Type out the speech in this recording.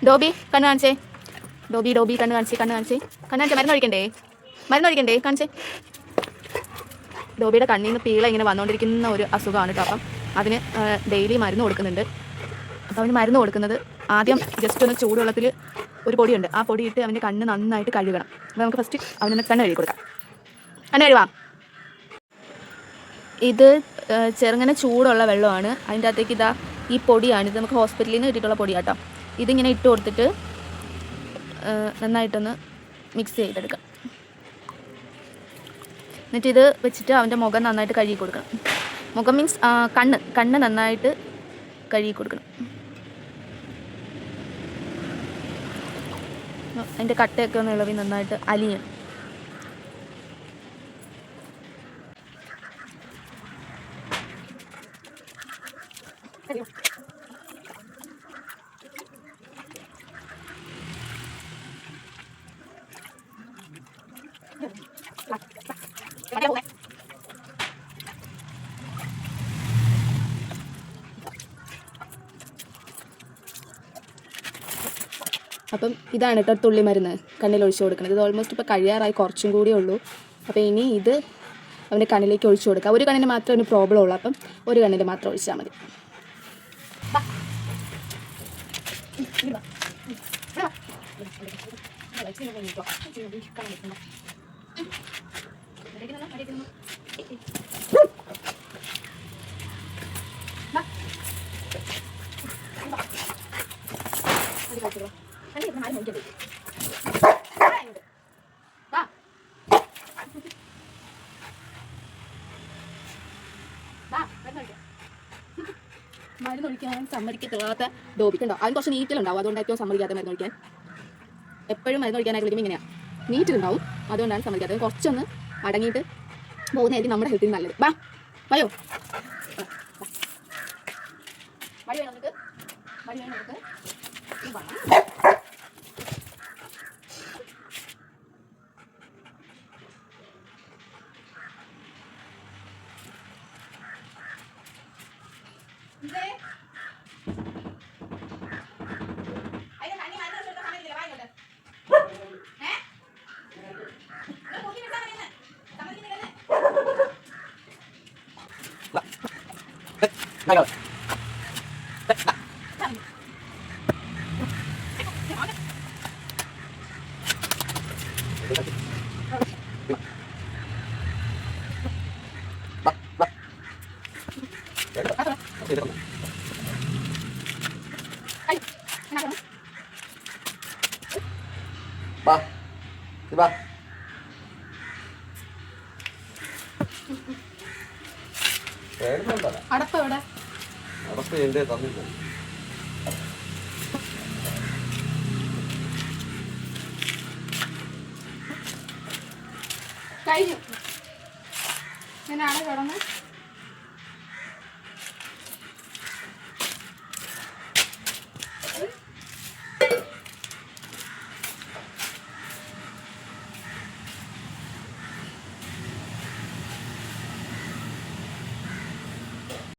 Dobby കണ്ണ് കാണിച്ചേ. Dobby കണ്ണ് കാണിച്ചേ. മരുന്നൊഴിക്കണ്ടേ കാണിച്ചേ. ഡോബിയുടെ കണ്ണിൽ നിന്ന് പീള ഇങ്ങനെ വന്നുകൊണ്ടിരിക്കുന്ന ഒരു അസുഖമാണ് കേട്ടോ. അപ്പം അതിന് ഡെയിലി മരുന്ന് കൊടുക്കുന്നുണ്ട്. അപ്പോൾ അവന് മരുന്ന് കൊടുക്കുന്നത് ആദ്യം ജസ്റ്റ് ഒന്ന് ചൂടുവെള്ളത്തിൽ ഒരു പൊടിയുണ്ട്, ആ പൊടി ഇട്ട് അവൻ്റെ കണ്ണ് നന്നായിട്ട് കഴുകണം. അപ്പോൾ നമുക്ക് ഫസ്റ്റ് അവനൊന്ന് കണ്ണ് കഴുകി കൊടുക്കാം. കണ്ണ് കഴുകാം. ഇത് ചെറുങ്ങനെ ചൂടുള്ള വെള്ളമാണ്. അതിൻ്റെ അകത്തേക്ക് ഇതാ ഈ പൊടിയാണ്. ഇത് നമുക്ക് ഹോസ്പിറ്റലിൽ നിന്ന് കിട്ടിയിട്ടുള്ള പൊടിയാട്ടോ. ഇതിങ്ങനെ ഇട്ട് കൊടുത്തിട്ട് നന്നായിട്ടൊന്ന് മിക്സ് ചെയ്തെടുക്കാം. എന്നിട്ട് ഇത് വെച്ചിട്ട് അവൻ്റെ മുഖം നന്നായിട്ട് കഴുകി കൊടുക്കണം. മുഖം മീൻസ് കണ്ണ് നന്നായിട്ട് കഴുകി കൊടുക്കണം. അതിൻ്റെ കട്ടയൊക്കെ ഒന്ന് ഇളവി നന്നായിട്ട് അലിയണം. അപ്പം ഇതാണ് കേട്ടോ തുള്ളി മരുന്ന് കണ്ണിൽ ഒഴിച്ചു കൊടുക്കുന്നത്. ഇത് ഓൾമോസ്റ്റ് ഇപ്പോൾ കഴിയാറായി, കുറച്ചും കൂടിയേ ഉള്ളൂ. അപ്പോൾ ഇനി ഇത് അവൻ്റെ കണ്ണിലേക്ക് ഒഴിച്ചു കൊടുക്കുക. ഒരു കണ്ണിന് മാത്രമേ ഒരു പ്രോബ്ലം ഉള്ളൂ. അപ്പം ഒരു കണ്ണിൽ മാത്രം ഒഴിച്ചാൽ മതി. മരുന്നൊഴിക്കാൻ സമ്മതിക്കത്തില്ലാത്ത ഡോബിക്കുണ്ടോ? അതിന് കുറച്ച് നീറ്റിലുണ്ടാവും, അതുകൊണ്ടായിരിക്കും സമ്മതിക്കാത്ത മരുന്നൊഴിക്കാൻ. എപ്പോഴും മരുന്നൊഴിക്കാനായിട്ട് വിളിക്കുമ്പോൾ ഇങ്ങനെയാണ്, നീറ്റിലുണ്ടാവും, അതുകൊണ്ടാണ് സമ്മതിക്കാത്തത്. കുറച്ചൊന്ന് അടങ്ങിയിട്ട് പോകുന്നതായിരിക്കും നമ്മുടെ ഹെൽത്തിന് നല്ലത്. വയോ മടി വേണം നമുക്ക്. അടപ്പ് എൻ്റെ തന്നില്ല. കഴിഞ്ഞു. ഞാനാണ് കിടന്ന്